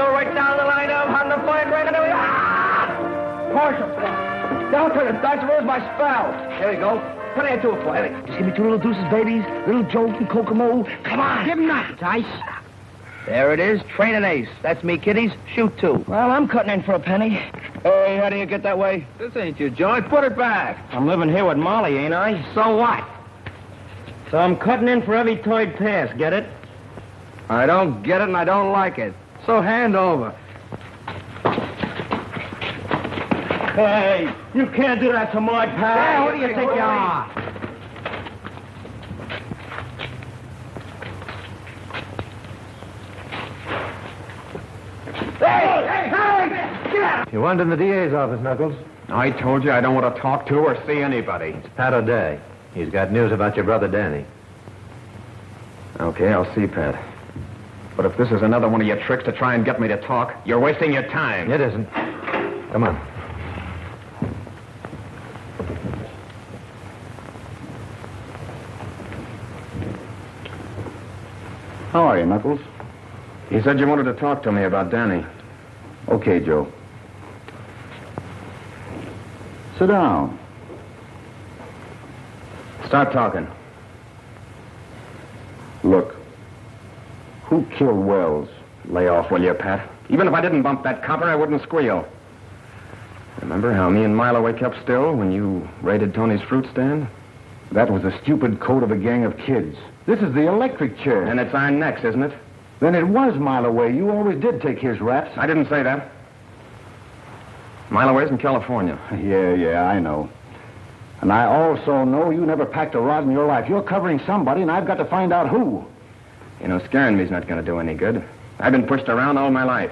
go right down the line of on the firecracker. Partial. Down to the dice. Where's my spell? There you go. What do I do it for? Just give me 2 little deuces, babies. Little joke and Kokomo. Come on. Give him that, Dice. There it is. Train an ace. That's me, kiddies. Shoot 2. Well, I'm cutting in for a penny. Hey, how do you get that way? This ain't your joint. Put it back. I'm living here with Molly, ain't I? So what? So I'm cutting in for every toyed pass, get it? I don't get it and I don't like it. So hand over. Hey, you can't do that to my pal. Hey, who do you think you are? You want in the DA's office, Knuckles? I told you I don't want to talk to or see anybody. It's Pat O'Day. He's got news about your brother Danny. Okay, I'll see Pat. But if this is another one of your tricks to try and get me to talk, you're wasting your time. It isn't. Come on. How are you, Knuckles? He said you wanted to talk to me about Danny. Okay, Joe. Sit down. Start talking. Look, who killed Wells? Lay off, will you, Pat? Even if I didn't bump that copper, I wouldn't squeal. Remember how me and Miloway kept still when you raided Tony's fruit stand? That was a stupid code of a gang of kids. This is the electric chair. And it's our necks, isn't it? Then it was Miloway. You always did take his raps. I didn't say that. Miloway's in California. Yeah, I know. And I also know you never packed a rod in your life. You're covering somebody, and I've got to find out who. You know, scaring me's not going to do any good. I've been pushed around all my life.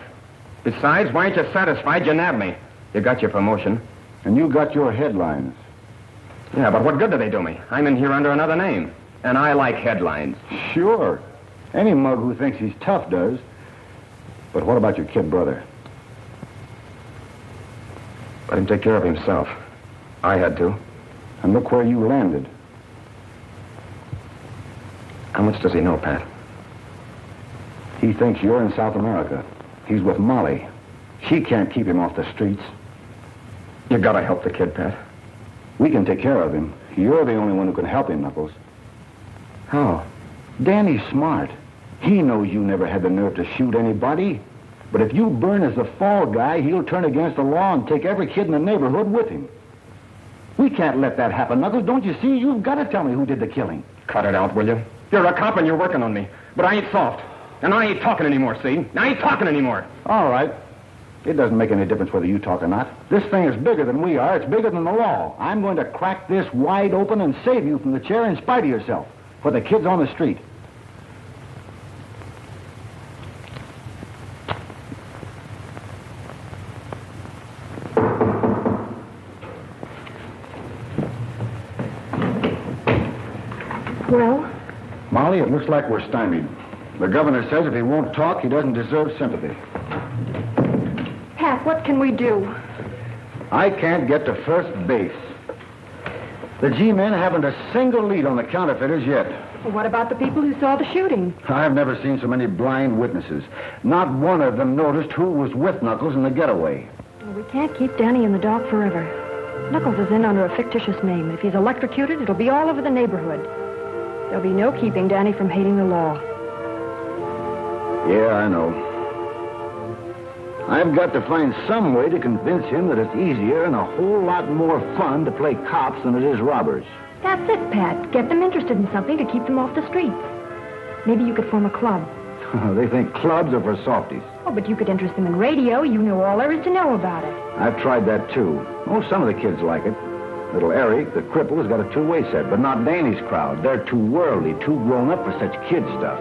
Besides, why ain't you satisfied you nabbed me? You got your promotion. And you got your headlines. Yeah, but what good do they do me? I'm in here under another name. And I like headlines. Sure. Any mug who thinks he's tough does. But what about your kid brother? Let him take care of himself. I had to. And look where you landed. How much does he know, Pat? He thinks you're in South America. He's with Molly. She can't keep him off the streets. You gotta help the kid, Pat. We can take care of him. You're the only one who can help him, Knuckles. How? Danny's smart. He knows you never had the nerve to shoot anybody. But if you burn as the fall guy, he'll turn against the law and take every kid in the neighborhood with him. We can't let that happen, Knuckles. Don't you see? You've got to tell me who did the killing. Cut it out, will you? You're a cop and you're working on me. But I ain't soft. And I ain't talking anymore, see? I ain't talking anymore. All right. It doesn't make any difference whether you talk or not. This thing is bigger than we are. It's bigger than the law. I'm going to crack this wide open and save you from the chair in spite of yourself. For the kids on the street. Well? Molly, it looks like we're stymied. The governor says if he won't talk, he doesn't deserve sympathy. Pat, what can we do? I can't get to first base. The G-men haven't a single lead on the counterfeiters yet. Well, what about the people who saw the shooting? I've never seen so many blind witnesses. Not one of them noticed who was with Knuckles in the getaway. Well, we can't keep Danny in the dark forever. Knuckles is in under a fictitious name. If he's electrocuted, it'll be all over the neighborhood. There'll be no keeping Danny from hating the law. Yeah, I know. I've got to find some way to convince him that it's easier and a whole lot more fun to play cops than it is robbers. That's it, Pat. Get them interested in something to keep them off the streets. Maybe you could form a club. They think clubs are for softies. Oh, but you could interest them in radio. You know all there is to know about it. I've tried that, too. Oh, some of the kids like it. Little Eric, the cripple, has got a two-way set, but not Danny's crowd. They're too worldly, too grown up for such kid stuff.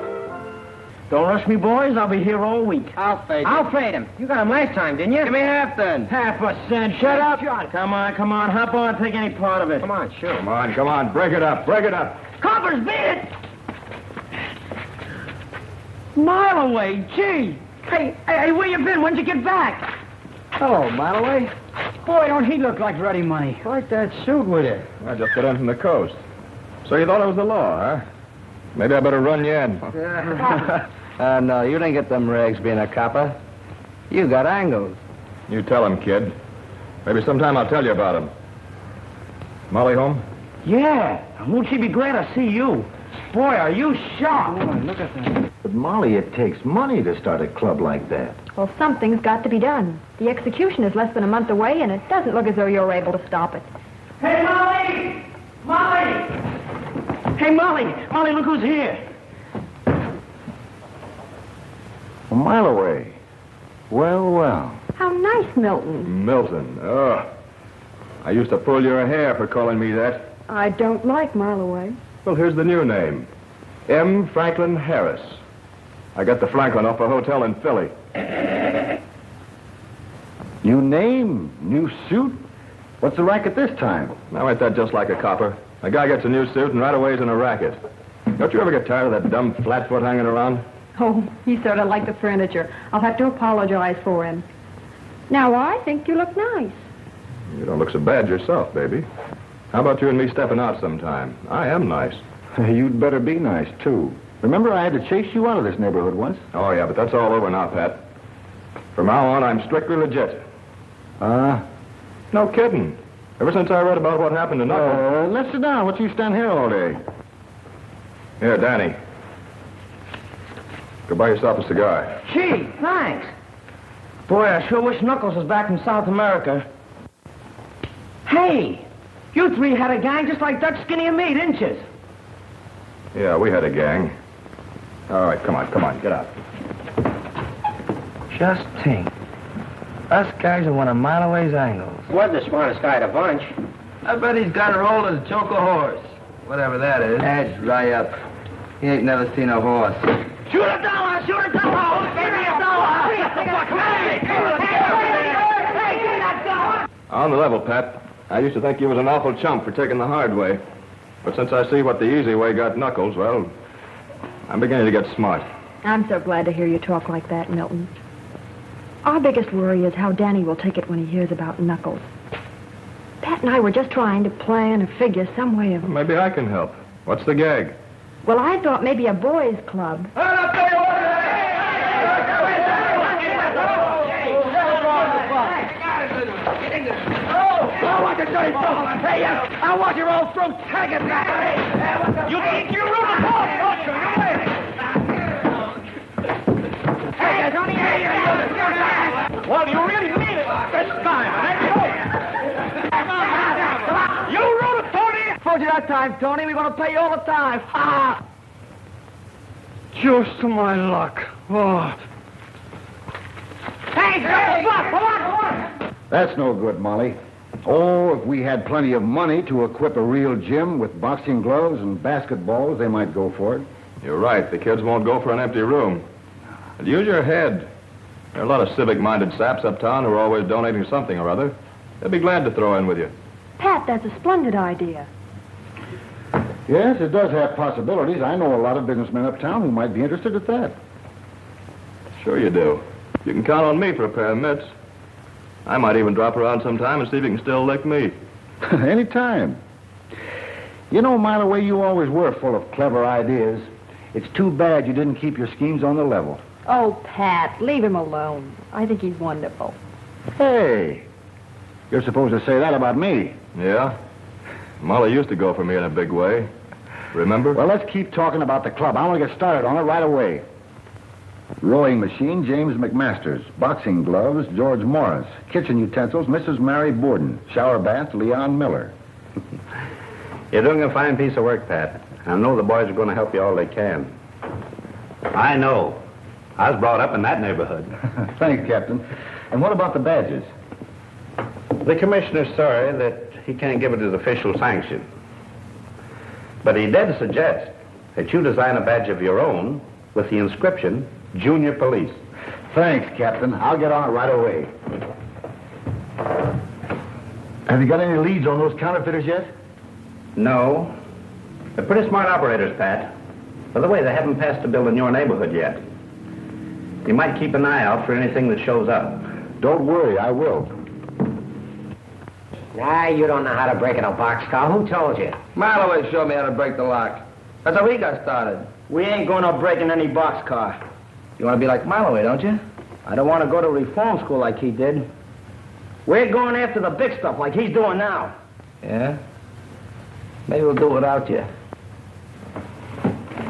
Don't rush me, boys. I'll be here all week. I'll fade him. You got him last time, didn't you? Give me half then. 0.5%. Shut up. Come on. Hop on. Take any part of it. Come on, sure. Come on. Break it up. Coppers, beat it! Mile away. Gee. Hey, where you been? When'd you get back? Hello, Miloway. Boy, don't he look like ready money. Like that suit with it. I just got in from the coast. So you thought it was the law, huh? Maybe I better run you in. No, you didn't get them rags being a copper. You got angles. You tell him, kid. Maybe sometime I'll tell you about him. Molly home? Yeah. Won't she be glad to see you? Boy, are you sharp. Boy, look at that. But, Molly, it takes money to start a club like that. Well, something's got to be done. The execution is less than a month away, and it doesn't look as though you're able to stop it. Hey, Molly! Molly! Hey, Molly! Molly, look who's here. A mile away. Well, well. How nice, Milton. Milton. Oh. I used to pull your hair for calling me that. I don't like Mile Away. Well, here's the new name. M. Franklin Harris. I got the Franklin off a hotel in Philly. New name, new suit. What's the racket this time? Now, ain't that just like a copper? A guy gets a new suit and right away he's in a racket. Don't you ever get tired of that dumb flatfoot hanging around? Oh, he's sort of like the furniture. I'll have to apologize for him. Now, I think you look nice. You don't look so bad yourself, baby. How about you and me stepping out sometime? I am nice. You'd better be nice, too. Remember, I had to chase you out of this neighborhood once? Oh, yeah, but that's all over now, Pat. From now on, I'm strictly legit. No kidding. Ever since I read about what happened to Knuckles... Let's sit down. What you stand here all day? Here, Danny. Go buy yourself a cigar. Gee, thanks. Boy, I sure wish Knuckles was back in South America. Hey, you three had a gang just like Dutch, Skinny, and me, didn't you? Yeah, we had a gang. All right, come on, get out. Just think. Us guys are one of Mile Away's angles. Wasn't the smartest guy of the bunch. I bet he's got her old as a choke a horse. Whatever that is. That's dry up. He ain't never seen a horse. Shoot a dollar! Shoot a dollar! Give me a dollar! Hey, give me that dollar! On the level, Pat. I used to think you was an awful chump for taking the hard way. But since I see what the easy way got Knuckles, well, I'm beginning to get smart. I'm so glad to hear you talk like that, Milton. Our biggest worry is how Danny will take it when he hears about Knuckles. Pat and I were just trying to plan or figure some way of... Maybe I can help. What's the gag? Well, I thought maybe a boys' club. Hey, I want your old throat tagging back. You think you rule the ball, don't you? Hey, Tony, well, you really mean it this time, You rule it, Tony. Told you that time, Tony. We're going to pay you all the time. Ha! Just my luck. Oh. Hey, come on. That's no good, Molly. Oh, if we had plenty of money to equip a real gym with boxing gloves and basketballs, they might go for it. You're right. The kids won't go for an empty room. And use your head. There are a lot of civic-minded saps uptown who are always donating something or other. They'll be glad to throw in with you. Pat, that's a splendid idea. Yes, it does have possibilities. I know a lot of businessmen uptown who might be interested at that. Sure you do. You can count on me for a pair of mitts. I might even drop around sometime and see if you can still lick me. Anytime. You know, Mile Away, you always were full of clever ideas. It's too bad you didn't keep your schemes on the level. Oh, Pat, leave him alone. I think he's wonderful. Hey, you're supposed to say that about me. Yeah? Molly used to go for me in a big way. Remember? Well, let's keep talking about the club. I want to get started on it right away. Rowing machine, James McMasters. Boxing gloves, George Morris. Kitchen utensils, Mrs. Mary Borden. Shower bath, Leon Miller. You're doing a fine piece of work, Pat. I know the boys are going to help you all they can. I know. I was brought up in that neighborhood. Thanks, Captain. And what about the badges? The commissioner's sorry that he can't give it his official sanction. But he did suggest that you design a badge of your own with the inscription, Junior Police. Thanks, Captain. I'll get on it right away. Have you got any leads on those counterfeiters yet? No. They're pretty smart operators, Pat. By the way, they haven't passed a bill in your neighborhood yet. You might keep an eye out for anything that shows up. Don't worry, I will. Nah, you don't know how to break in a boxcar. Who told you? Mile Away showed me how to break the lock. That's how he got started. We ain't going to break in any boxcar. You want to be like Mile Away, don't you? I don't want to go to reform school like he did. We're going after the big stuff like he's doing now. Yeah? Maybe we'll do it without you.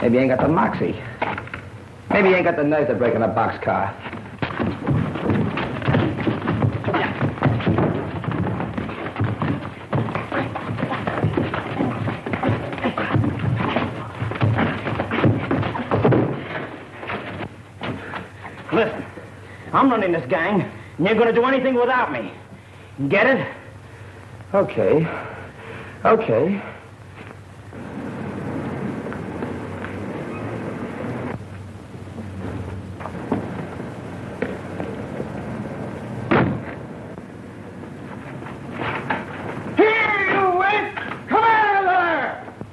Maybe you ain't got the moxie. Maybe you ain't got the nerve to break in a boxcar. Listen, I'm running this gang, and you're going to do anything without me. Get it? Okay. Okay.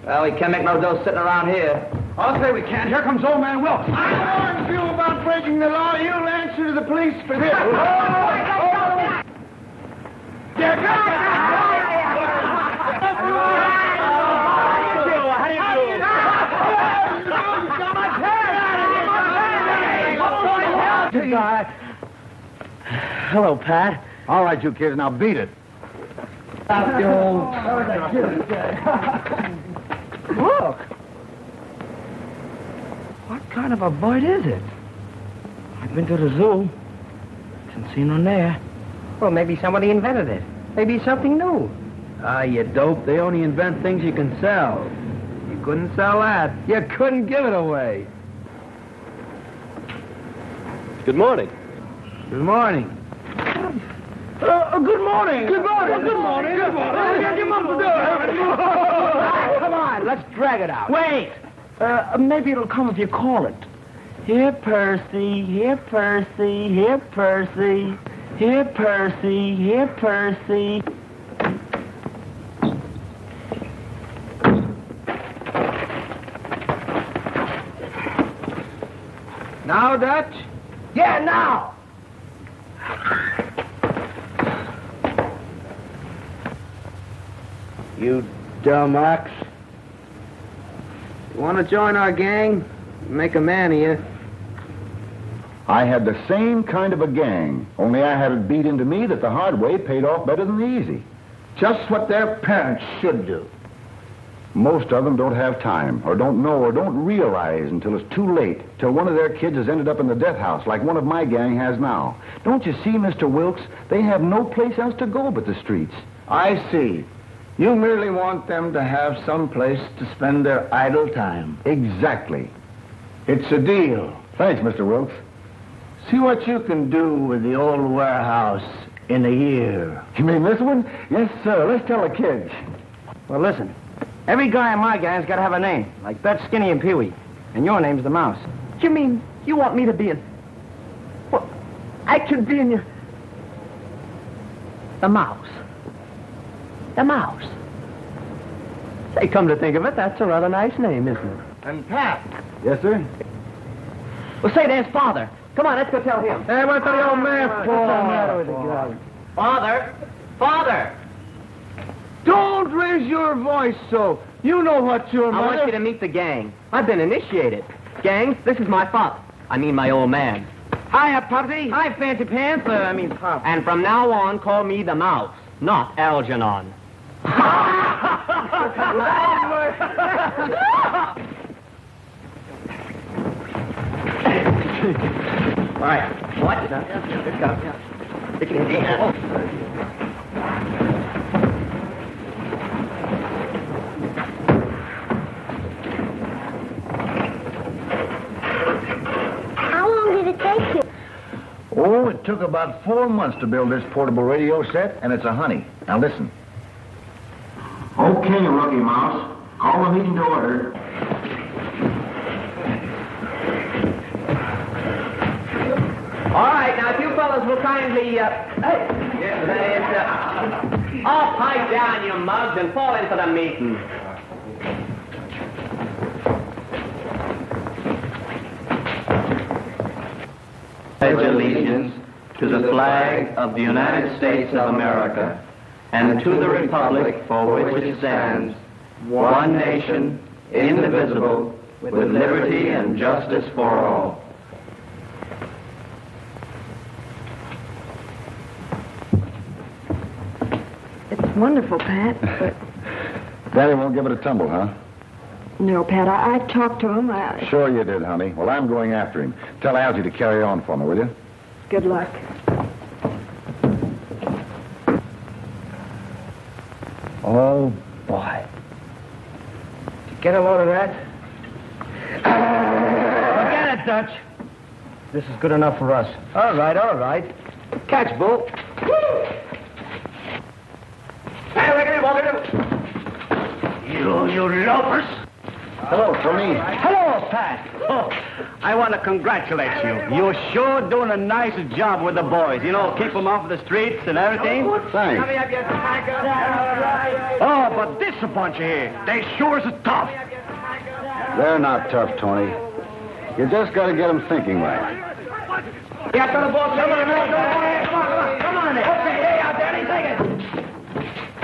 Well, we can't make no dough sitting around here. I'll say we can't. Here comes old man Wilkes. I warned you about breaking the law. You'll answer to the police for this. Hello, Pat. All right, you kids, now beat it. Look. What kind of a bird is it? I've been to the zoo. Didn't see none there. Well, maybe somebody invented it. Maybe something new. Ah, you dope. They only invent things you can sell. You couldn't sell that. You couldn't give it away. Good morning. Good morning. Good morning. Good morning. Good morning. Good morning. Get your mum to do it. Come on, let's drag it out. Wait! Maybe it'll come if you call it. Here, Percy. Here, Percy. Here, Percy. Here, Percy. Here, Percy. Now, Dutch? Yeah, now! You dumb ox. You want to join our gang? Make a man of you. I had the same kind of a gang, only I had it beat into me that the hard way paid off better than the easy. Just what their parents should do. Most of them don't have time, or don't know, or don't realize until it's too late, till one of their kids has ended up in the death house like one of my gang has now. Don't you see, Mr. Wilkes? They have no place else to go but the streets. I see. You merely want them to have some place to spend their idle time. Exactly. It's a deal. Thanks, Mr. Wilkes. See what you can do with the old warehouse in a year. You mean this one? Yes, sir. Let's tell the kids. Well, listen. Every guy in my gang's got to have a name, like Bet, Skinny, and Pee-wee. And your name's the Mouse. You mean you want me to be in... Well, I can be in your... The Mouse. The Mouse. Say, come to think of it, that's a rather nice name, isn't it? And Pat. Yes, sir? Well, say, there's Father. Come on, let's go tell him. Hey, what's the old man What's the matter with the guy? Father! Father! Don't raise your voice so. You know what your I want you mother... to meet the gang. I've been initiated. Gang, this is my father. I mean my old man. Hiya, Puppy. Hi, Fancy Pants. Pop. And from now on, call me the Mouse, not Algernon. All right. What? Let's go. Stick it in. How long did it take you? Oh, it took about 4 months to build this portable radio set, and it's a honey. Now listen. Okay, Rookie Mouse. Call the meeting to order. All right, now if you fellas will kindly, all pipe down, you mugs, and fall into the meeting. Pledge allegiance to the flag of the United States of America and to the republic for which it stands, one nation, indivisible, with liberty and justice for all. wonderful, Pat, but... Daddy won't give it a tumble, huh? No, Pat, I talked to him. Sure you did, honey. Well, I'm going after him. Tell Algie to carry on for me, will you? Good luck. Oh, boy. Did you get a load of that? Forget it, Dutch. This is good enough for us. All right, all right. Catch, Bull. You loafers. Hello, Tony. Hello, Pat. Oh, I want to congratulate you. You're sure doing a nice job with the boys. You know, keep them off the streets and everything. Thanks. Oh, but this a bunch here. They sure is tough. They're not tough, Tony. You just got to get them thinking right. Yeah, come on, come on. Come on. Okay, hey, out there, take it.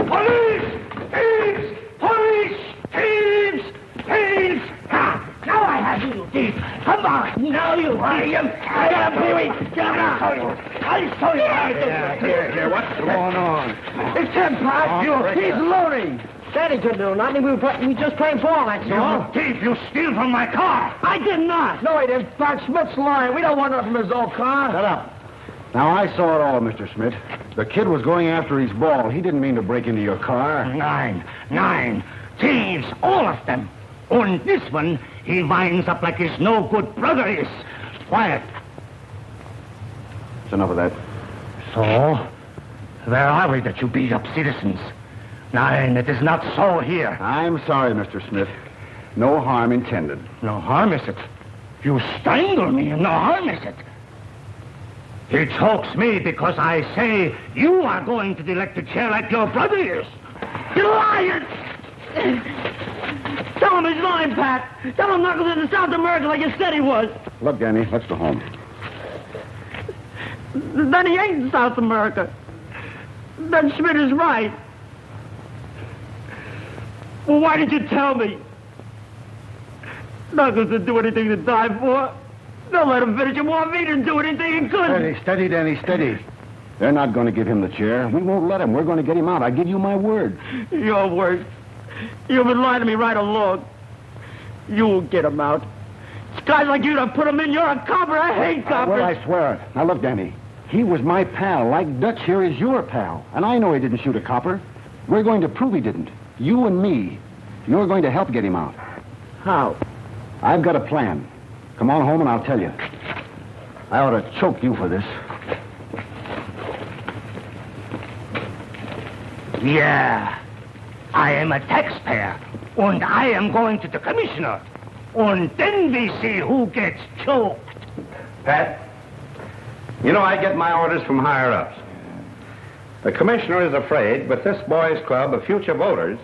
Police! Thieves! Police! Thieves! Thieves! Ha! Now I have you, thief. Come on. Now you idiot. Get up, Pee-wee. Get up. I'll show you how to do it. Here, what's going on? It's him, Pat. He's loading. Daddy couldn't do nothing. We just playing ball, that's all. You thief. You steal from my car. I did not. No, he didn't. Pat Schmidt's lying. We don't want nothing from his old car. Shut up. Now, I saw it all, Mr. Schmidt. The kid was going after his ball. He didn't mean to break into your car. Nine. Thieves, all of them. On this one, he winds up like his no good brother is. Quiet. It's enough of that. So, where are we that you beat up citizens? Nine, it is not so here. I'm sorry, Mr. Smith. No harm intended. No harm is it? You strangle me, no harm is it? He chokes me because I say you are going to the elected chair like your brother is. You liar! Tell him he's lying, Pat. Tell him Knuckles is in South America like you said he was. Look, Danny, let's go home. Then he ain't in South America. Then Schmidt is right. Well, why did you tell me? Knuckles didn't do anything to die for. Don't let him finish. You want me to do anything he could. Steady, Danny, steady. They're not going to give him the chair. We won't let him. We're going to get him out. I give you my word. Your word. You've been lying to me right along. You'll get him out. It's guys like you that put him in. You're a copper. I hate coppers. Well, I swear it. Now, look, Danny. He was my pal, like Dutch here is your pal. And I know he didn't shoot a copper. We're going to prove he didn't. You and me. You're going to help get him out. How? I've got a plan. Come on home and I'll tell you. I ought to choke you for this. Yeah. I am a taxpayer. And I am going to the commissioner. And then we see who gets choked. Pat, you know I get my orders from higher-ups. The commissioner is afraid with this boys' club of future voters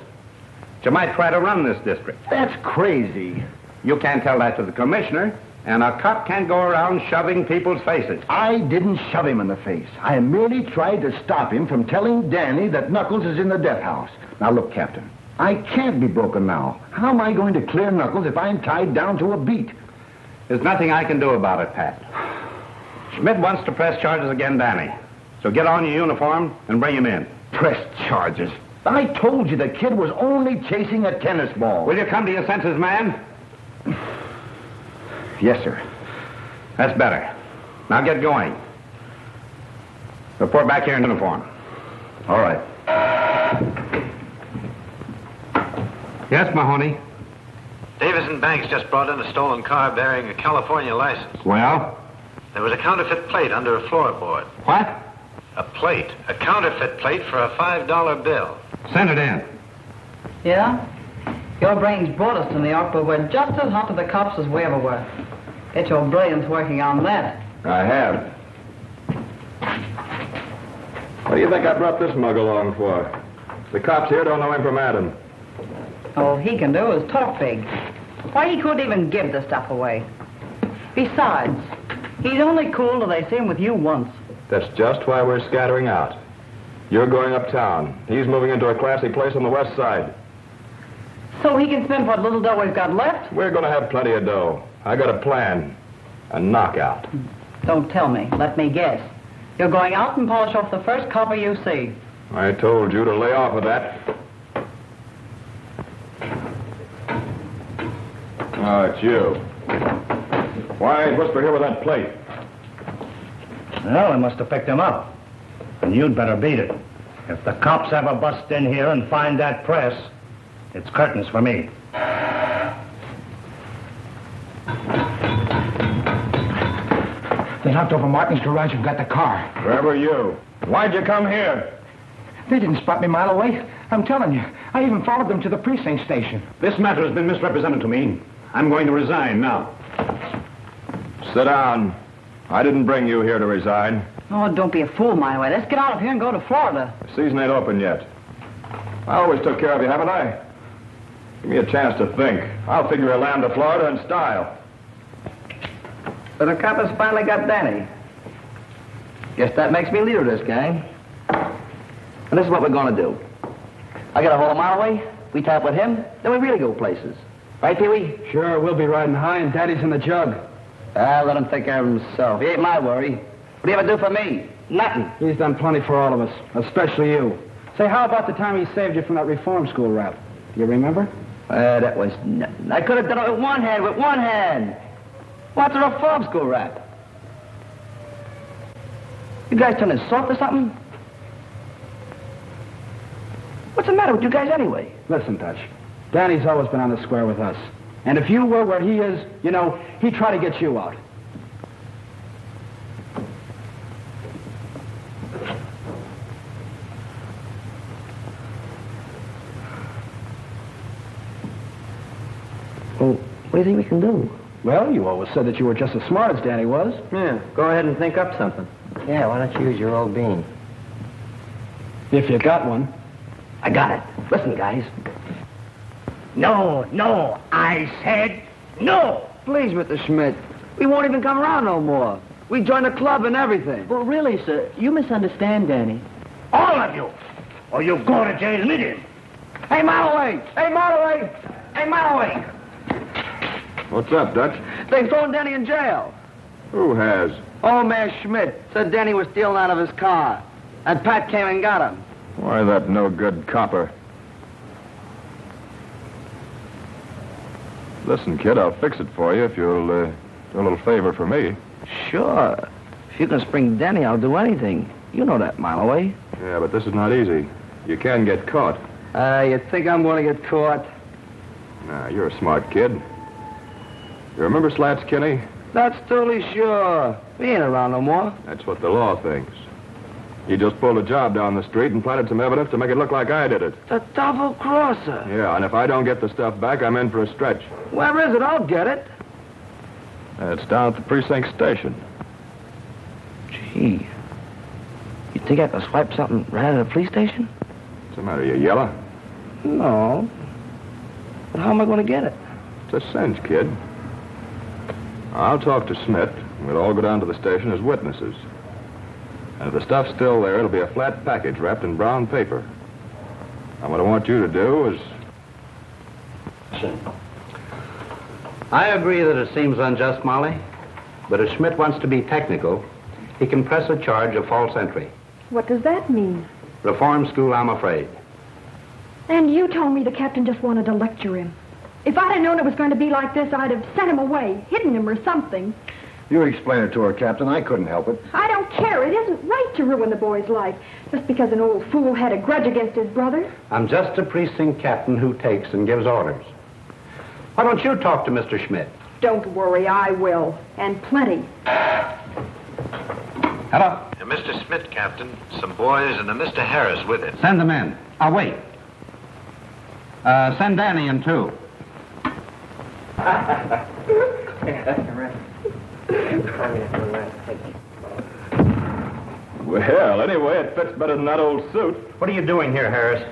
that you might try to run this district. That's crazy. You can't tell that to the commissioner, and a cop can't go around shoving people's faces. I didn't shove him in the face. I merely tried to stop him from telling Danny that Knuckles is in the death house. Now, look, Captain, I can't be broken now. How am I going to clear Knuckles if I'm tied down to a beat? There's nothing I can do about it, Pat. Schmidt wants to press charges against Danny. So get on your uniform and bring him in. Press charges? I told you the kid was only chasing a tennis ball. Will you come to your senses, man? Yes, sir. That's better. Now get going. Report back here in uniform. All right. Yes, Mahoney. Davis and Banks just brought in a stolen car bearing a California license. Well? There was a counterfeit plate under a floorboard. What? A plate. A counterfeit plate for a $5 bill. Send it in. Yeah? Your brains brought us to New York, but we're just as hot to the cops as we ever were. Get your brilliance working on that. I have. What do you think I brought this mug along for? The cops here don't know him from Adam. All he can do is talk big. Why, he couldn't even give the stuff away. Besides, he's only cool till they see him with you once. That's just why we're scattering out. You're going uptown. He's moving into a classy place on the west side. So he can spend what little dough we've got left? We're going to have plenty of dough. I got a plan. A knockout. Don't tell me. Let me guess. You're going out and polish off the first copper you see. I told you to lay off of that. Oh, it's you. Why whisper here with that plate? Well, I must have picked him up. And you'd better beat it. If the cops ever bust in here and find that press, it's curtains for me. They knocked over Martin's garage and got the car. Where were you? Why'd you come here? They didn't spot me a mile away. I'm telling you. I even followed them to the precinct station. This matter has been misrepresented to me. I'm going to resign now. Sit down. I didn't bring you here to resign. Oh, don't be a fool, my way. Let's get out of here and go to Florida. The season ain't open yet. I always took care of you, haven't I? Give me a chance to think. I'll figure a land to Florida in style. So the coppers finally got Danny. Guess that makes me leader of this gang. And this is what we're going to do. I got a whole mile away. We tie up with him, then we really go places. Right, Pee-wee? Sure, we'll be riding high and Daddy's in the jug. Let him take care of himself. He ain't my worry. What do you ever do for me? Nothing. He's done plenty for all of us, especially you. Say, how about the time he saved you from that reform school rap? You remember? That was nothing. I could have done it with one hand. What's a reform school rap? You guys turning soft or something? What's the matter with you guys anyway? Listen, Dutch. Danny's always been on the square with us. And if you were where he is, you know, he'd try to get you out. Well, what do you think we can do? Well, you always said that you were just as smart as Danny was. Yeah, go ahead and think up something. Yeah, why don't you use your old bean? If you got one. I got it. Listen, guys. No, I said no. Please, Mr. Schmidt. We won't even come around no more. We join the club and everything. Well, really, sir, you misunderstand Danny. All of you. Or you go to jail with him. Hey, Marloway! Hey, Marloway! Hey, Marloway! What's up, Dutch? They've thrown Danny in jail. Who has? Old man Schmidt said Danny was stealing out of his car. And Pat came and got him. Why, that no-good copper. Listen, kid, I'll fix it for you if you'll do a little favor for me. Sure. If you can spring Danny, I'll do anything. You know that, Marloway. Yeah, but this is not easy. You can get caught. You think I'm going to get caught? Nah, you're a smart kid. You remember Slats Kinney? That's totally sure. We ain't around no more. That's what the law thinks. He just pulled a job down the street and planted some evidence to make it look like I did it. The double-crosser. Yeah, and if I don't get the stuff back, I'm in for a stretch. Where is it? I'll get it. It's down at the precinct station. Gee. You think I could swipe something right out of the police station? What's the matter, you yellow? No. But how am I going to get it? It's a cinch, kid. I'll talk to Smith. We'll all go down to the station as witnesses. And if the stuff's still there, it'll be a flat package wrapped in brown paper. And what I want you to do is... I agree that it seems unjust, Molly. But if Schmidt wants to be technical, he can press a charge of false entry. What does that mean? Reform school, I'm afraid. And you told me the captain just wanted to lecture him. If I'd have known it was going to be like this, I'd have sent him away, hidden him or something. You explain it to her, Captain. I couldn't help it. I don't care. It isn't right to ruin the boy's life just because an old fool had a grudge against his brother. I'm just a precinct captain who takes and gives orders. Why don't you talk to Mr. Schmidt? Don't worry, I will. And plenty. Hello? Mr. Schmidt, Captain. Some boys and a Mr. Harris with it. Send them in. I'll wait. Send Danny in, too. Well, anyway, it fits better than that old suit. What are you doing here, Harris?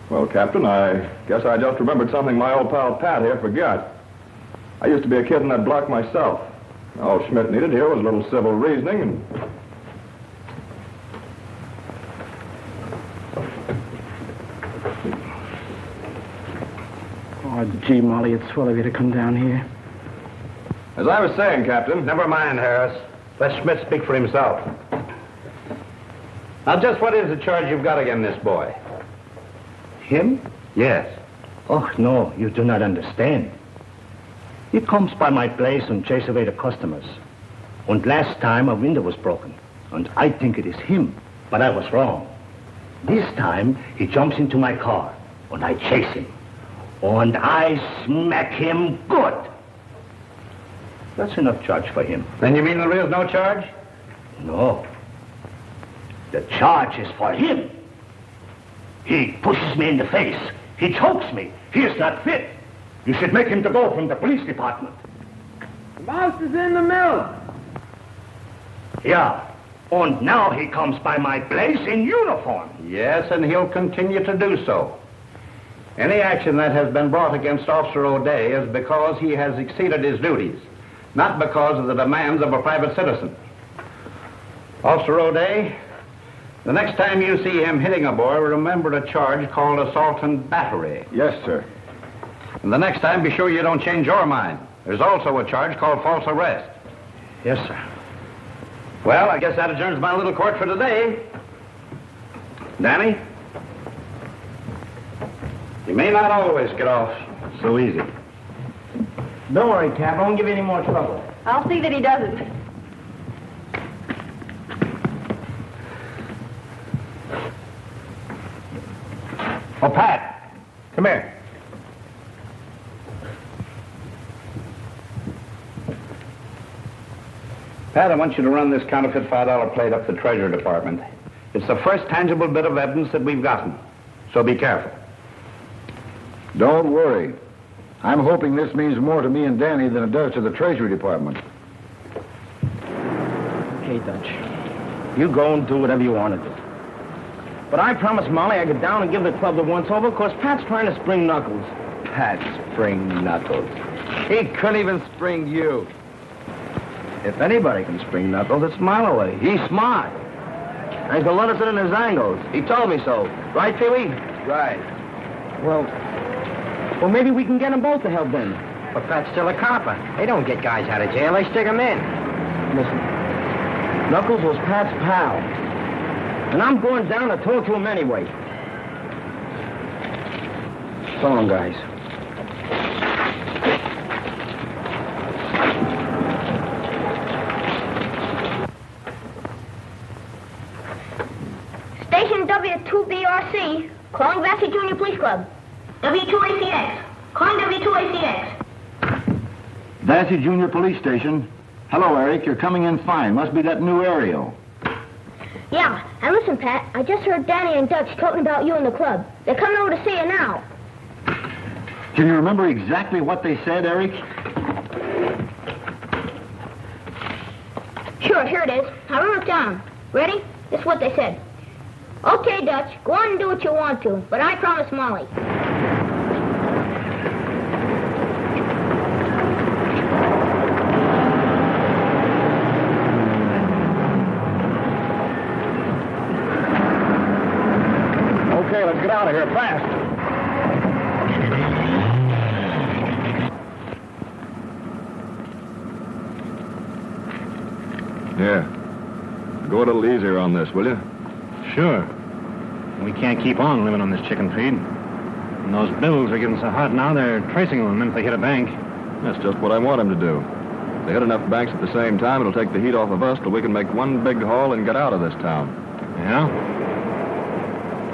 Well, Captain, I guess I just remembered something my old pal Pat here forgot. I used to be a kid in that block myself. All Schmidt needed here was a little civil reasoning and... Oh, gee, Molly, it's swell of you to come down here. As I was saying, Captain... Never mind, Harris. Let Schmidt speak for himself. Now, just what is the charge you've got against this boy? Him? Yes. Oh, no, you do not understand. He comes by my place and chases away the customers. And last time a window was broken. And I think it is him, but I was wrong. This time he jumps into my car and I chase him. And I smack him good. That's enough charge for him. Then you mean there is no charge? No. The charge is for him. He pushes me in the face. He chokes me. He is not fit. You should make him to go from the police department. The mouse is in the milk. Yeah. And now he comes by my place in uniform. Yes, and he'll continue to do so. Any action that has been brought against Officer O'Day is because he has exceeded his duties, not because of the demands of a private citizen. Officer O'Day, the next time you see him hitting a boy, remember a charge called assault and battery. Yes, sir. And the next time, be sure you don't change your mind. There's also a charge called false arrest. Yes, sir. Well, I guess that adjourns my little court for today. Danny? You may not always get off so easy. Don't worry, Cap. I won't give you any more trouble. I'll see that he doesn't. Oh, Pat, come here. Pat, I want you to run this counterfeit $5 plate up the Treasury Department. It's the first tangible bit of evidence that we've gotten, so be careful. Don't worry. I'm hoping this means more to me and Danny than it does to the Treasury Department. Okay, Dutch. You go and do whatever you want to do. But I promised Molly I'd get down and give the club the once-over, because Pat's trying to spring Knuckles. Pat spring Knuckles. He couldn't even spring you. If anybody can spring Knuckles, it's Malloway. He's smart. And he's let us in his angles. He told me so. Right, Pee-wee? Right. Well, maybe we can get them both to help then. But Pat's still a copper. They don't get guys out of jail. They stick them in. Listen, Knuckles was Pat's pal. And I'm going down to talk to him anyway. So long, guys. Station W2BRC, calling Vassar Junior Police Club. W2ACX, calling W2ACX. Vassar Junior Police Station. Hello, Eric. You're coming in fine. Must be that new aerial. Yeah, and listen, Pat, I just heard Danny and Dutch talking about you in the club. They're coming over to see you now. Can you remember exactly what they said, Eric? Sure, here it is. I wrote it down. Ready? This is what they said. Okay, Dutch, go on and do what you want to, but I promise Molly. Okay, let's get out of here fast. Yeah. Go a little easier on this, will you? Sure. We can't keep on living on this chicken feed. And those bills are getting so hot now, they're tracing them if they hit a bank. That's just what I want him to do. If they hit enough banks at the same time, it'll take the heat off of us till we can make one big haul and get out of this town. Yeah?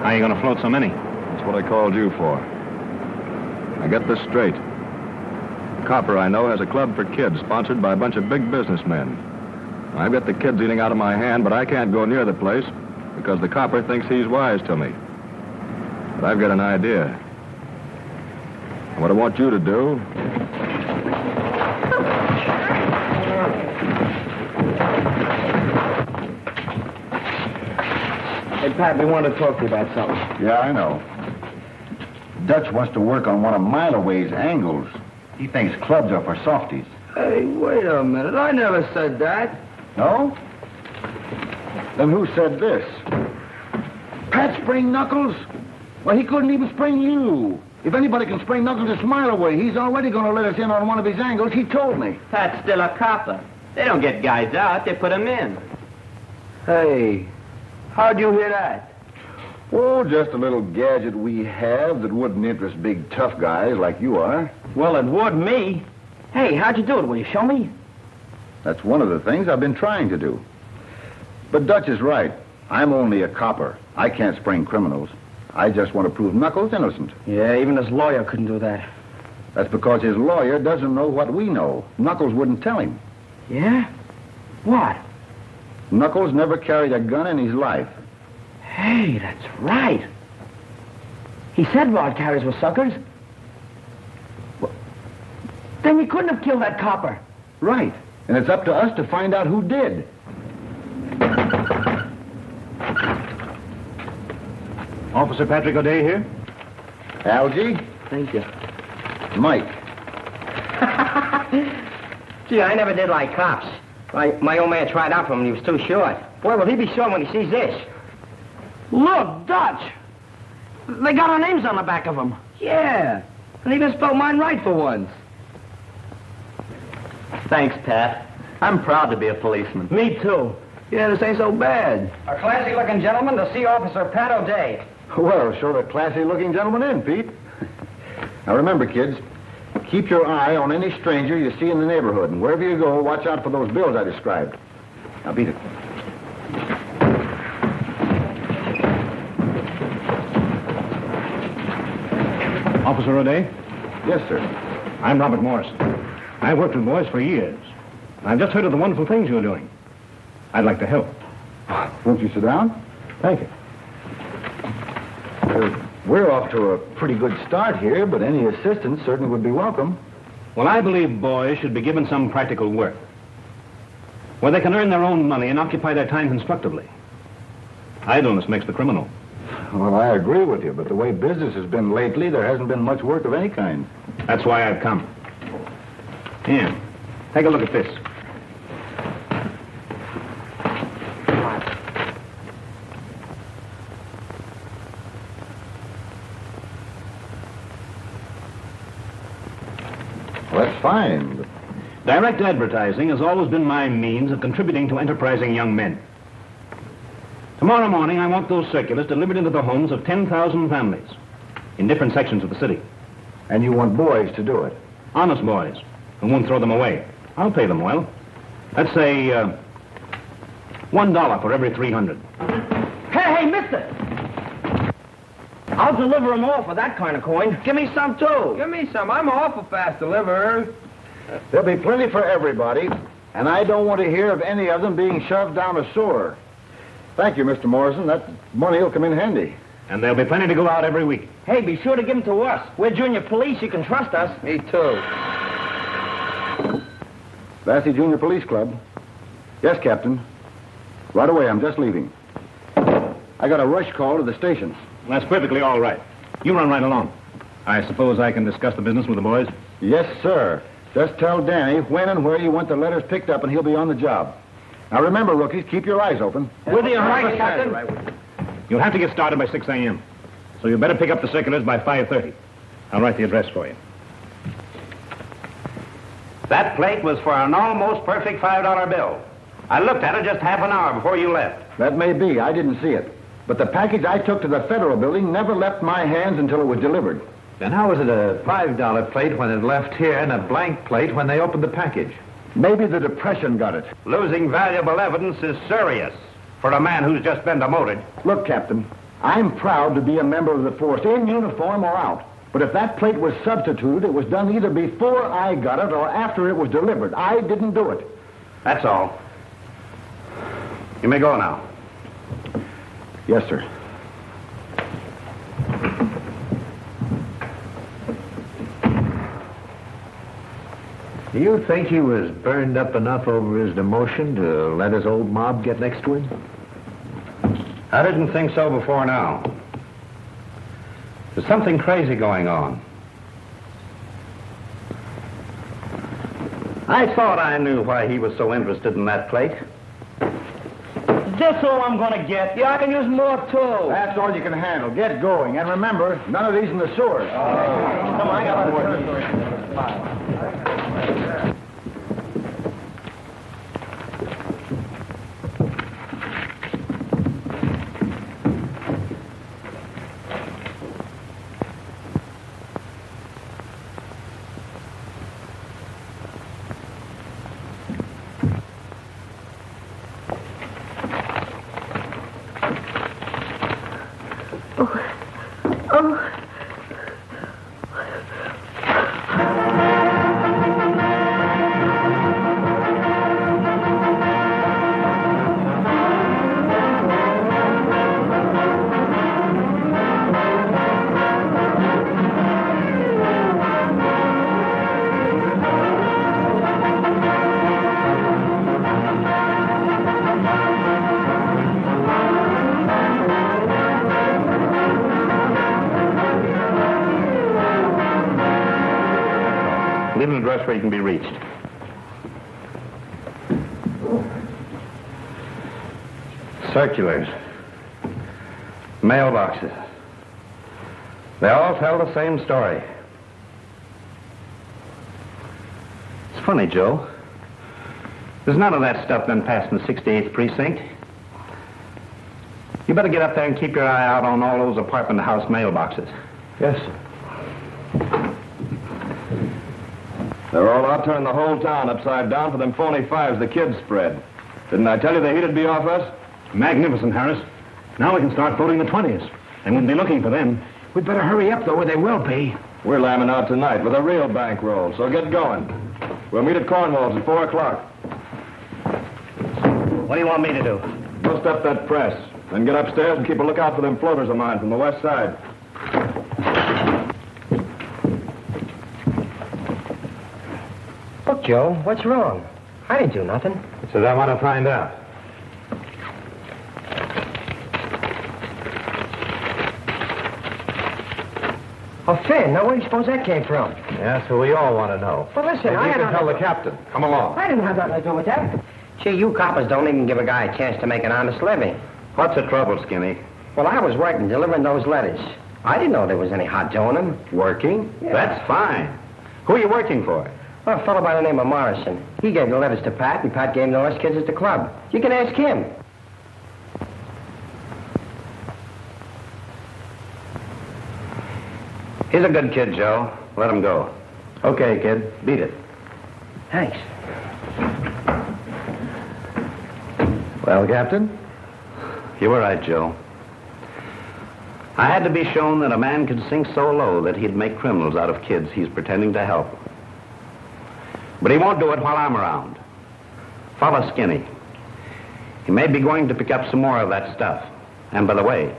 How are you going to float so many? That's what I called you for. Now get this straight. The copper I know has a club for kids sponsored by a bunch of big businessmen. I've got the kids eating out of my hand, but I can't go near the place because the copper thinks he's wise to me. But I've got an idea. And what I want you to do... Hey, Pat, we want to talk to you about something. Yeah, I know. Dutch wants to work on one of Malloway's angles. He thinks clubs are for softies. Hey, wait a minute. I never said that. No? Then who said this? Pat spring Knuckles? Well, he couldn't even spring you. If anybody can spring Knuckles, it's Malloway. He's already going to let us in on one of his angles. He told me. Pat's still a copper. They don't get guys out, they put them in. Hey, How'd you hear that? Oh, just a little gadget we have that wouldn't interest big, tough guys like you are. Well, it would me. Hey, how'd you do it? Will you show me? That's one of the things I've been trying to do. But Dutch is right. I'm only a copper. I can't spring criminals. I just want to prove Knuckles innocent. Yeah, even his lawyer couldn't do that. That's because his lawyer doesn't know what we know. Knuckles wouldn't tell him. Yeah? What? Knuckles never carried a gun in his life. Hey, that's right. He said rod carriers were suckers. Well, then we couldn't have killed that copper. Right. And it's up to us to find out who did. Officer Patrick O'Day here. Algie? Thank you. Mike. Gee, I never did like cops. My old man tried out for him and he was too short. Boy, will he be short when he sees this. Look, Dutch. They got our names on the back of them. Yeah. And he even spelled mine right for once. Thanks, Pat. I'm proud to be a policeman. Me too. Yeah, this ain't so bad. A classy-looking gentleman to see Officer Pat O'Day. Well, show the classy-looking gentleman in, Pete. Now remember, kids, keep your eye on any stranger you see in the neighborhood, and wherever you go, watch out for those bills I described. Now beat it. Officer O'Day? Yes, sir. I'm Robert Morrison. I've worked with boys for years. I've just heard of the wonderful things you're doing. I'd like to help. Won't you sit down? Thank you. We're off to a pretty good start here, but any assistance certainly would be welcome. Well, I believe boys should be given some practical work, where they can earn their own money and occupy their time constructively. Idleness makes the criminal. Well, I agree with you, but the way business has been lately, there hasn't been much work of any kind. That's why I've come. Here, take a look at this. Well, that's fine. Direct advertising has always been my means of contributing to enterprising young men. Tomorrow morning, I want those circulars delivered into the homes of 10,000 families in different sections of the city. And you want boys to do it? Honest boys who won't throw them away. I'll pay them well. Let's say $1 for every 300. Hey, mister! I'll deliver them all for that kind of coin. Give me some, too. Give me some. I'm an awful fast deliverer. There'll be plenty for everybody, and I don't want to hear of any of them being shoved down a sewer. Thank you, Mr. Morrison. That money will come in handy. And there'll be plenty to go out every week. Hey, be sure to give them to us. We're junior police. You can trust us. Me too. Lassie Junior Police Club. Yes, Captain. Right away, I'm just leaving. I got a rush call to the station. That's perfectly all right. You run right along. I suppose I can discuss the business with the boys? Yes, sir. Just tell Danny when and where you want the letters picked up, and he'll be on the job. Now, remember, rookies, keep your eyes open. With you, right, Captain. You'll have to get started by 6 a.m., so you better pick up the circulars by 5:30. I'll write the address for you. That plate was for an almost perfect $5 bill. I looked at it just half an hour before you left. That may be. I didn't see it. But the package I took to the Federal Building never left my hands until it was delivered. Then how was it a $5 plate when it left here and a blank plate when they opened the package? Maybe the Depression got it. Losing valuable evidence is serious for a man who's just been demoted. Look, Captain, I'm proud to be a member of the force, in uniform or out. But if that plate was substituted, it was done either before I got it or after it was delivered. I didn't do it. That's all. You may go now. Yes, sir. Do you think he was burned up enough over his demotion to let his old mob get next to him? I didn't think so before now. There's something crazy going on. I thought I knew why he was so interested in that plate. This all I'm gonna get. Yeah, I can use more, too. That's all you can handle. Get going. And remember, none of these in the sewers. Come on, I got more. Leave an address where you can be reached. Circulars. Mailboxes. They all tell the same story. It's funny, Joe. There's none of that stuff been passed in the 68th precinct. You better get up there and keep your eye out on all those apartment house mailboxes. Yes, sir. They're all out turning the whole town upside down for them phony fives the kids spread. Didn't I tell you the heat'd be off us? Magnificent, Harris. Now we can start voting the 20s. They won't be looking for them. We'd better hurry up, though, or they will be. We're lambing out tonight with a real bankroll, so get going. We'll meet at Cornwall's at 4 o'clock. What do you want me to do? Bust up that press, then get upstairs and keep a lookout for them floaters of mine from the west side. Look, Joe, what's wrong? I didn't do nothing. It's what I want to find out. Oh, Finn, now where do you suppose that came from? Yeah, so we all want to know. Well, listen, Maybe you can tell the captain. Come along. I didn't have nothing to do with that. Gee, you coppers don't even give a guy a chance to make an honest living. What's the trouble, Skinny? Well, I was working, delivering those letters. I didn't know there was any hot dough in them. Working? Yeah. That's fine. Who are you working for? Well, a fellow by the name of Morrison. He gave the letters to Pat, and Pat gave them to us kids at the club. You can ask him. He's a good kid, Joe. Let him go. Okay, kid. Beat it. Thanks. Well, Captain? You were right, Joe. I had to be shown that a man could sink so low that he'd make criminals out of kids he's pretending to help. But he won't do it while I'm around. Follow Skinny. He may be going to pick up some more of that stuff. And by the way,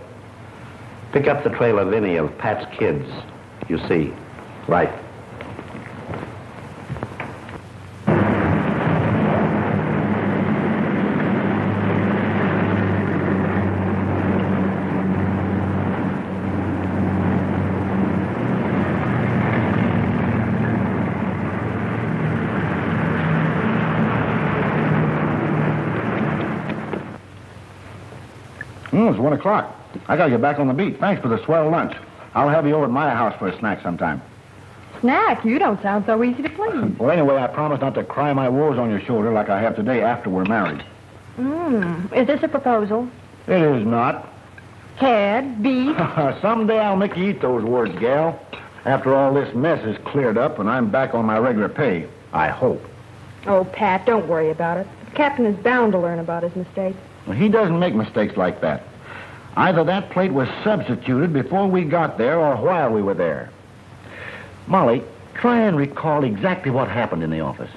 pick up the trail of any of Pat's kids. You see. Right. It's 1 o'clock. I gotta get back on the beat. Thanks for the swell lunch. I'll have you over at my house for a snack sometime. Snack? You don't sound so easy to please. Well, anyway, I promise not to cry my woes on your shoulder like I have today after we're married. Is this a proposal? It is not. Head, beef? Someday I'll make you eat those words, gal. After all this mess is cleared up and I'm back on my regular pay. I hope. Oh, Pat, don't worry about it. The captain is bound to learn about his mistakes. Well, he doesn't make mistakes like that. Either that plate was substituted before we got there or while we were there. Molly, try and recall exactly what happened in the office.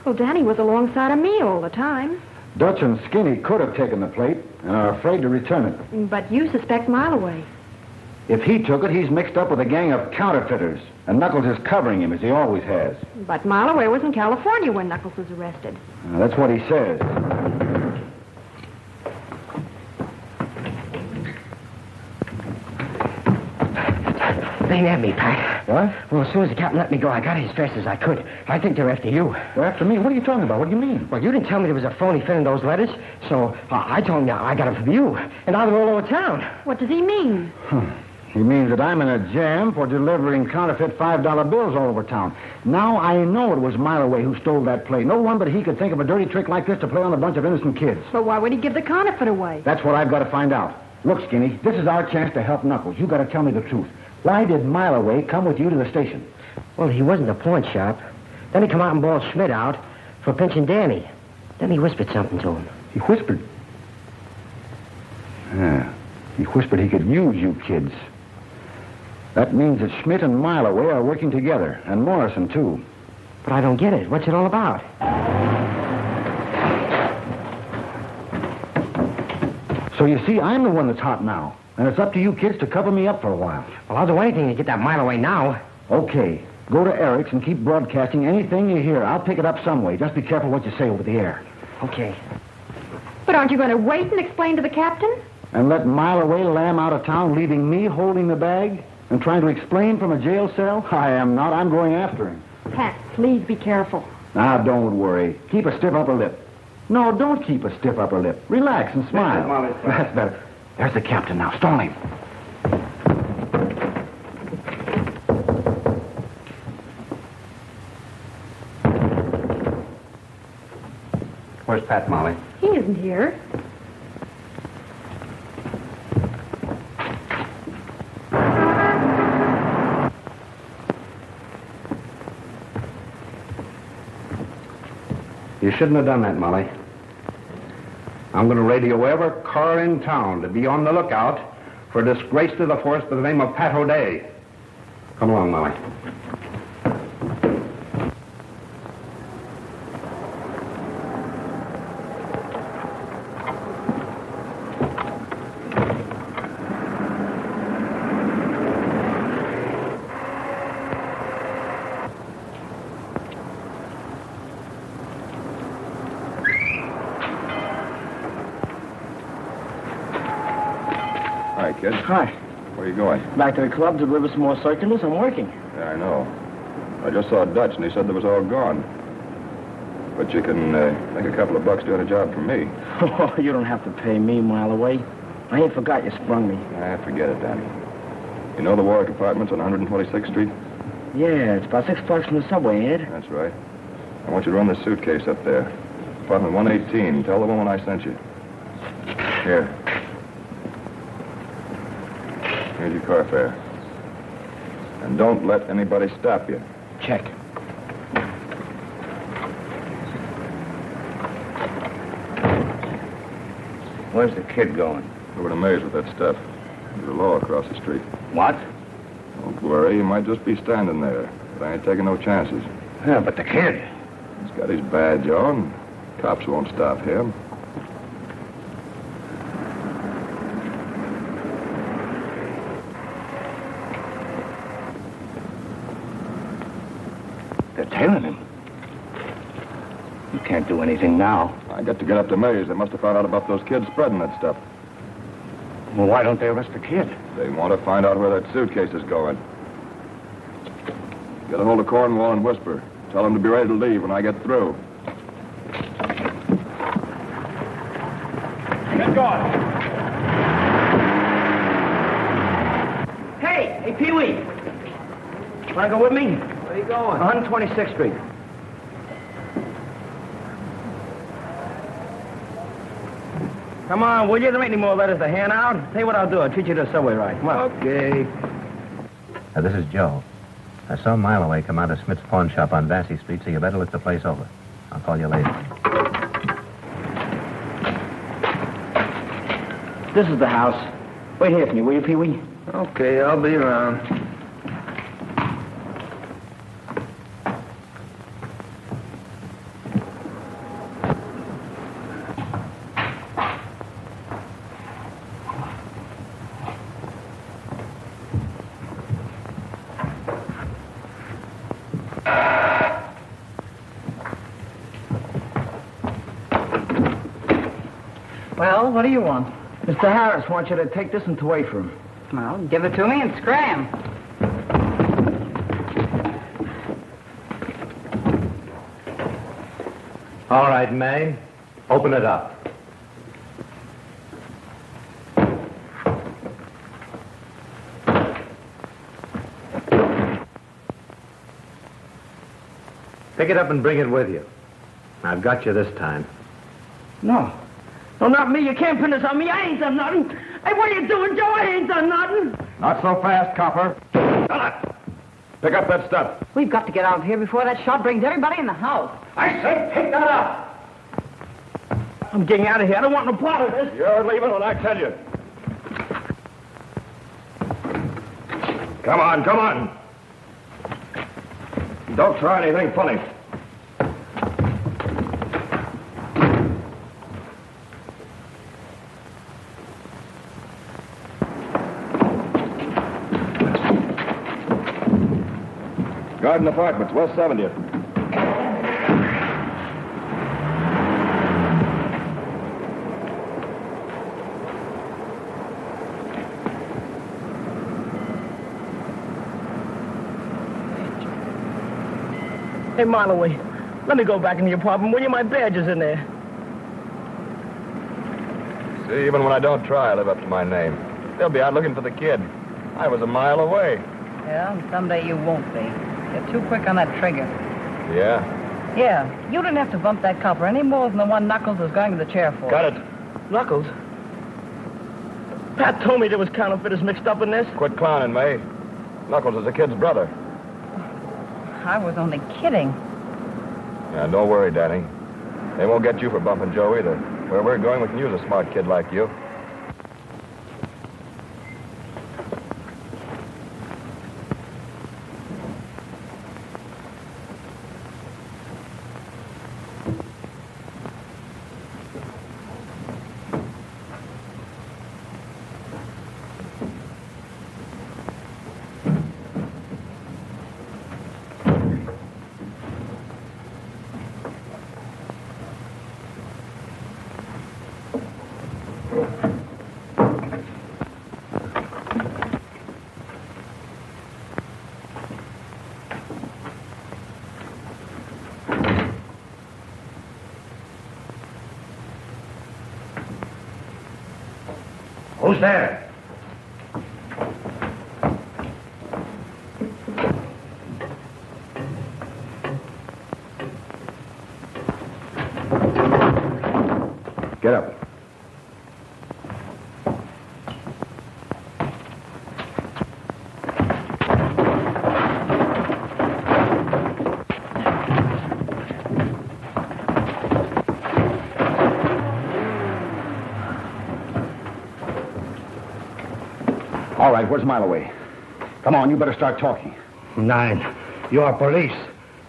Well, Danny was alongside of me all the time. Dutch and Skinny could have taken the plate and are afraid to return it. But you suspect Mileway. If he took it, he's mixed up with a gang of counterfeiters, and Knuckles is covering him, as he always has. But Mileway was in California when Knuckles was arrested. That's what he says. They ain't at me, Pat. What? Well, as soon as the captain let me go, I got as fast as I could. I think they're after you. They're after me? What are you talking about? What do you mean? Well, you didn't tell me there was a phony fin in those letters, so I told them I got them from you. And now they're all over town. What does he mean? He means that I'm in a jam for delivering counterfeit $5 bills all over town. Now I know it was Mileway who stole that plate. No one but he could think of a dirty trick like this to play on a bunch of innocent kids. But why would he give the counterfeit away? That's what I've got to find out. Look, Skinny, this is our chance to help Knuckles. You got to tell me the truth. Why did Mileway come with you to the station? Well, he wasn't a pawn shop. Then he come out and bawled Schmidt out for pinching Danny. Then he whispered something to him. He whispered? Yeah. He whispered he could use you kids. That means that Schmidt and Mileway are working together, and Morrison, too. But I don't get it. What's it all about? So you see, I'm the one that's hot now, and it's up to you kids to cover me up for a while. Well, I'll do anything to get that Mileway now. Okay. Go to Eric's and keep broadcasting anything you hear. I'll pick it up some way. Just be careful what you say over the air. Okay. But aren't you going to wait and explain to the captain? And let Mileway lamb out of town, leaving me holding the bag and trying to explain from a jail cell? I am not. I'm going after him. Pat, please be careful. Now, don't worry. Keep a stiff upper lip. No, don't keep a stiff upper lip. Relax and smile. That's better. There's the captain now. Stall him. Where's Pat, Molly? He isn't here. You shouldn't have done that, Molly. I'm going to radio every car in town to be on the lookout for a disgrace to the force by the name of Pat O'Day. Come along, Molly. Hi, kid. Hi. Where are you going? Back to the club to deliver some more circulars. I'm working. Yeah, I know. I just saw Dutch, and he said they was all gone. But you can make a couple of bucks doing a job for me. Oh, you don't have to pay me, Mileway. I ain't forgot you sprung me. Forget it, Danny. You know the Warwick Apartments on 126th Street? Yeah, it's about 6 blocks from the subway, ain't it? That's right. I want you to run this suitcase up there. Apartment 118. Tell the woman I sent you. Here. Here's your car fare. And don't let anybody stop you. Check. Where's the kid going? Over to Mays with that stuff. There's a law across the street. What? Don't worry, he might just be standing there. But I ain't taking no chances. Yeah, but the kid. He's got his badge on. Cops won't stop him. They're tailing him. You can't do anything now. I got to get up to Mays. They must have found out about those kids spreading that stuff. Well, why don't they arrest the kid? They want to find out where that suitcase is going. Get a hold of Cornwall and whisper. Tell him to be ready to leave when I get through. Get going. Hey, Pee-wee. Want to go with me? Where are you going? 126th Street. Come on, will you? There ain't any more letters to hand out. Tell you what I'll do. I'll treat you to a subway ride. Come on. Okay. This is Joe. I saw Mileway come out of Smith's pawn shop on Vassy Street, so you better look the place over. I'll call you later. This is the house. Wait here for me, will you, Pee-wee? Okay, I'll be around. Well, what do you want? Mr. Harris wants you to take this and away from him. Well, give it to me and scram. All right, May. Open it up. Pick it up and bring it with you. I've got you this time. No. No, not me. You can't pin this on me. I ain't done nothing. Hey, what are you doing, Joe? I ain't done nothing. Not so fast, copper. Pick up that stuff. We've got to get out of here before that shot brings everybody in the house. I said pick that up. I'm getting out of here. I don't want no part of this. You're leaving when I tell you. Come on, come on. Don't try anything funny. Garden Apartments, West 70th. Hey, Marloway, let me go back in the apartment. Will you? My badge is in there. See, even when I don't try, I live up to my name. They'll be out looking for the kid. I was a mile away. Yeah, and someday you won't be. You're too quick on that trigger. Yeah? Yeah, you didn't have to bump that copper any more than the one Knuckles was going to the chair for. Got it. Knuckles? Pat told me there was counterfeiters mixed up in this. Quit clowning, May. Knuckles is the kid's brother. I was only kidding. Yeah, don't worry, Danny. They won't get you for bumping Joe either. Where we're going, we can use a smart kid like you. Who's there? Get up. All right, where's Mileway? Come on, you better start talking. 9. You are police.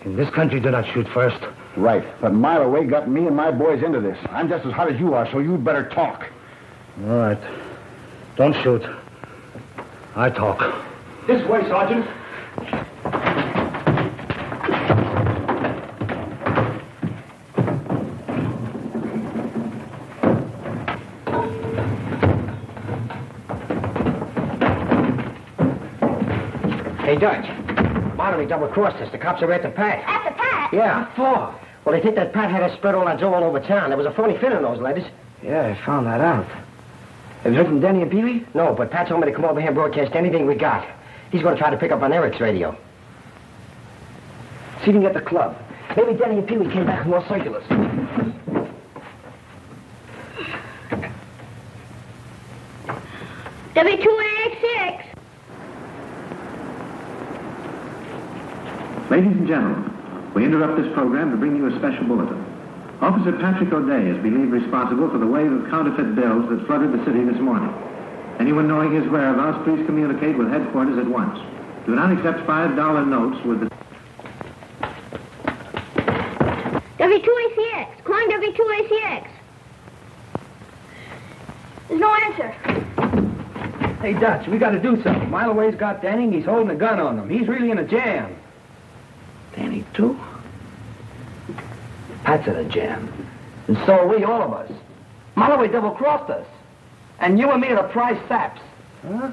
In this country, do not shoot first. Right, but Mileway got me and my boys into this. I'm just as hot as you are, so you'd better talk. All right. Don't shoot. I talk. This way, Sergeant. Hey, Dutch. Marley double-crossed us. The cops are after Pat. After Pat? Yeah. What for? Well, they think that Pat had us spread all our dough all over town. There was a phony fin in those letters. Yeah, I found that out. Have you heard from Denny and Pee-wee? No, but Pat told me to come over here and broadcast anything we got. He's going to try to pick up on Eric's radio. See if you can get the club. Maybe Denny and Pee-wee came back with more circulars. W286. Ladies and gentlemen, we interrupt this program to bring you a special bulletin. Officer Patrick O'Day is believed responsible for the wave of counterfeit bills that flooded the city this morning. Anyone knowing his whereabouts, please communicate with headquarters at once. Do not accept $5 notes with the... W2ACX. Calling W2ACX. There's no answer. Hey, Dutch, we got to do something. Mileway's got Danny, and he's holding a gun on him. He's really in a jam. Danny, too? Pat's in a jam. And so are we, all of us. Mileway double-crossed us. And you and me are the prize saps. Huh?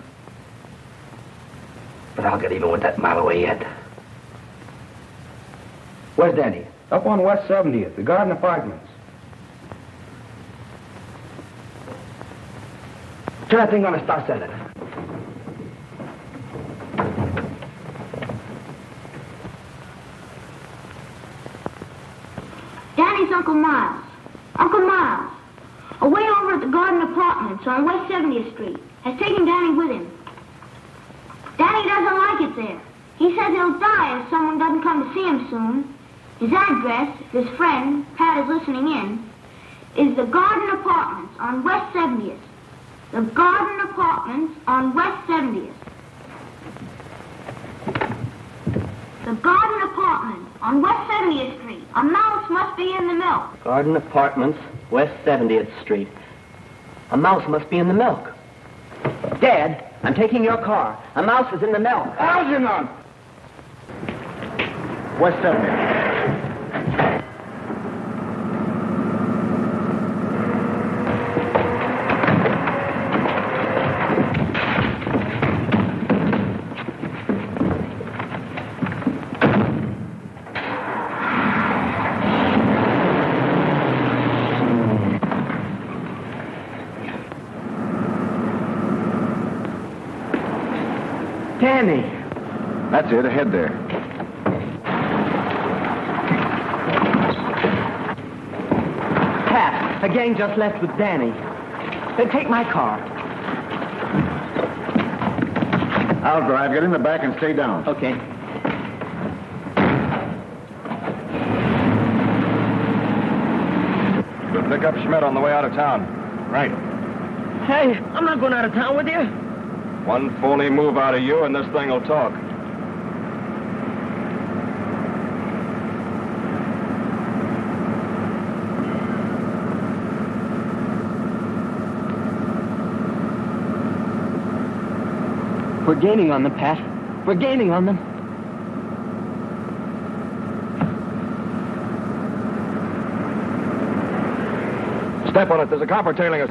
But I'll get even with that Mileway yet. Where's Danny? Up on West 70th, the Garden Apartments. Turn that thing on and start sending. Danny's Uncle Miles. Uncle Miles, away over at the Garden Apartments on West 70th Street, has taken Danny with him. Danny doesn't like it there. He says he'll die if someone doesn't come to see him soon. His address, if his friend, Pat, is listening in, is the Garden Apartments on West 70th. The Garden Apartments on West 70th. The Garden Apartments on West 70th Street. A mouse must be in the milk. Garden Apartments, West 70th Street. A mouse must be in the milk. Dad, I'm taking your car. A mouse is in the milk. Algernon! West 70th. Danny. That's it, ahead there. Pat, the gang just left with Danny. Then take my car. I'll drive. Get in the back and stay down. Okay. We'll pick up Schmidt on the way out of town. Right. Hey, I'm not going out of town with you. One phony move out of you and this thing will talk. We're gaining on them, Pat. We're gaining on them. Step on it. There's a copper tailing us.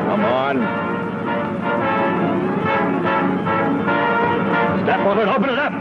Come on. Step on it. Open it up.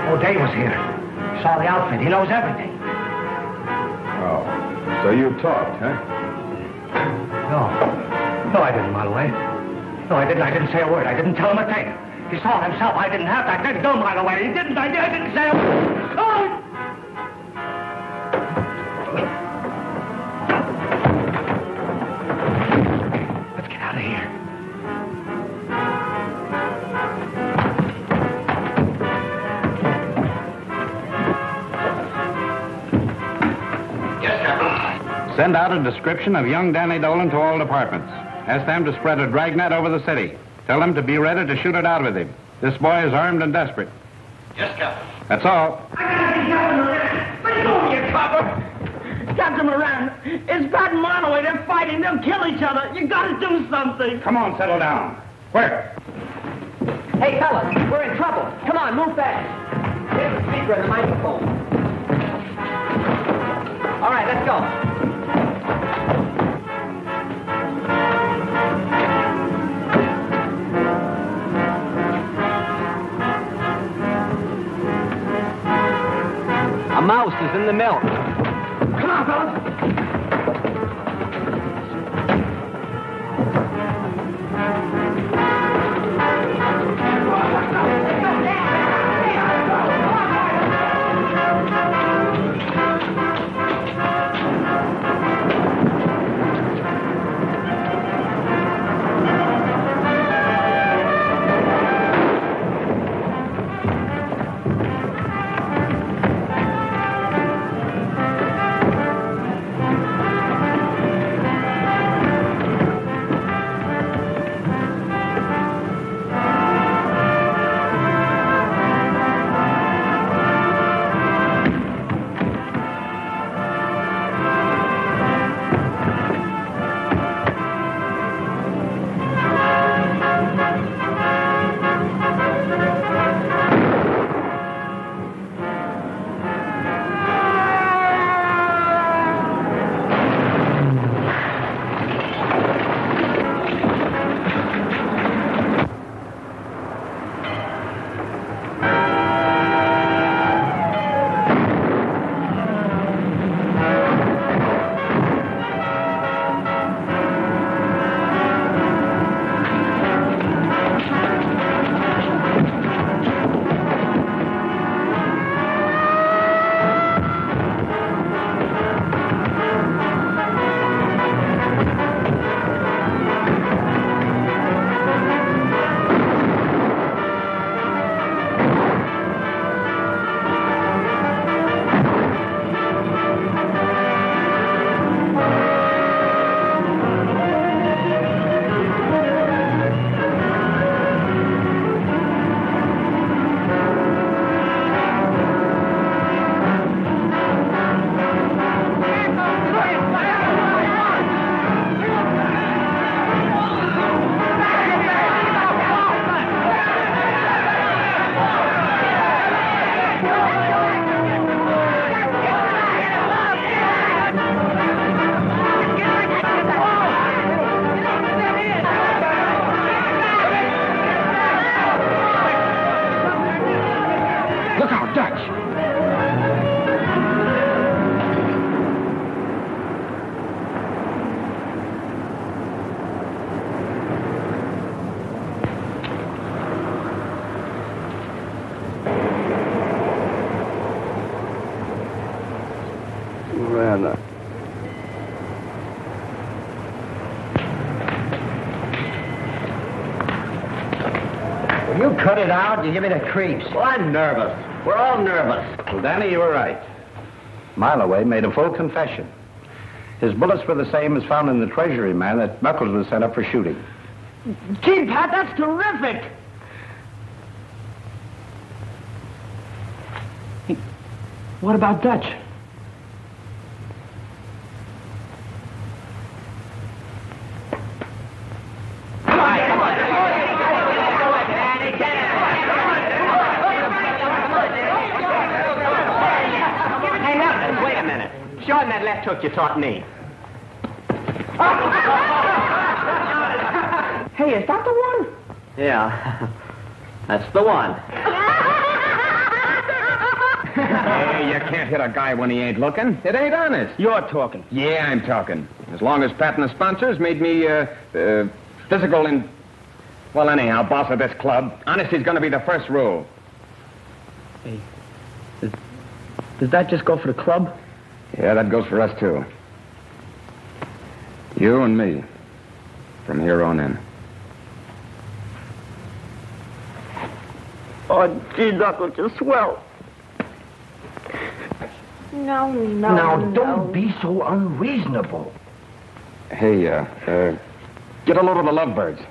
O'Day was here. Saw the outfit. He knows everything. Oh. So you talked, huh? No, I didn't, Marloway. No, I didn't. I didn't say a word. I didn't tell him a thing. He saw it himself. I didn't have to. I didn't know, Marloway. He didn't. I didn't say a word. Oh! Let's get out of here. Send out a description of young Danny Dolan to all departments. Ask them to spread a dragnet over the city. Tell them to be ready to shoot it out with him. This boy is armed and desperate. Yes, Captain. That's all. Let go of your cover. Captain Moran, it's Pat and Marloway. They're fighting. They'll kill each other. You gotta do something. Come on, settle down. Where? Hey, fellas, we're in trouble. Come on, move fast. Here's the speaker and the microphone. All right, let's go. A mouse is in the milk. Come on, fellas. You cut it out, you give me the creeps. Well, I'm nervous. We're all nervous. Well, Danny, you were right. Mileway made a full confession. His bullets were the same as found in the treasury man that Knuckles was sent up for shooting. Gee, Pat, that's terrific. Hey, what about Dutch? Show him that left hook you taught me. Hey, is that the one? Yeah, that's the one. Hey, you can't hit a guy when he ain't looking. It ain't honest. You're talking. Yeah, I'm talking. As long as Pat and the sponsors made me, physical and... Well, anyhow, boss of this club, honesty's gonna be the first rule. Hey, does that just go for the club? Yeah, that goes for us, too. You and me. From here on in. Oh, gee, Knuckles, you're swell. No. Now, don't be so unreasonable. Hey, get a load of the lovebirds.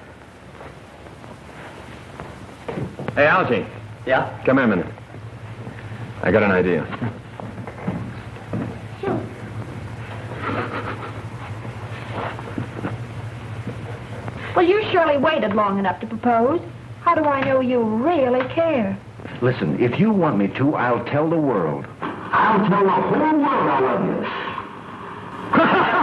Hey, Algie. Yeah? Come here a minute. I got an idea. Well, you surely waited long enough to propose. How do I know you really care? Listen, if you want me to, I'll tell the world. I'll tell the whole world I love you.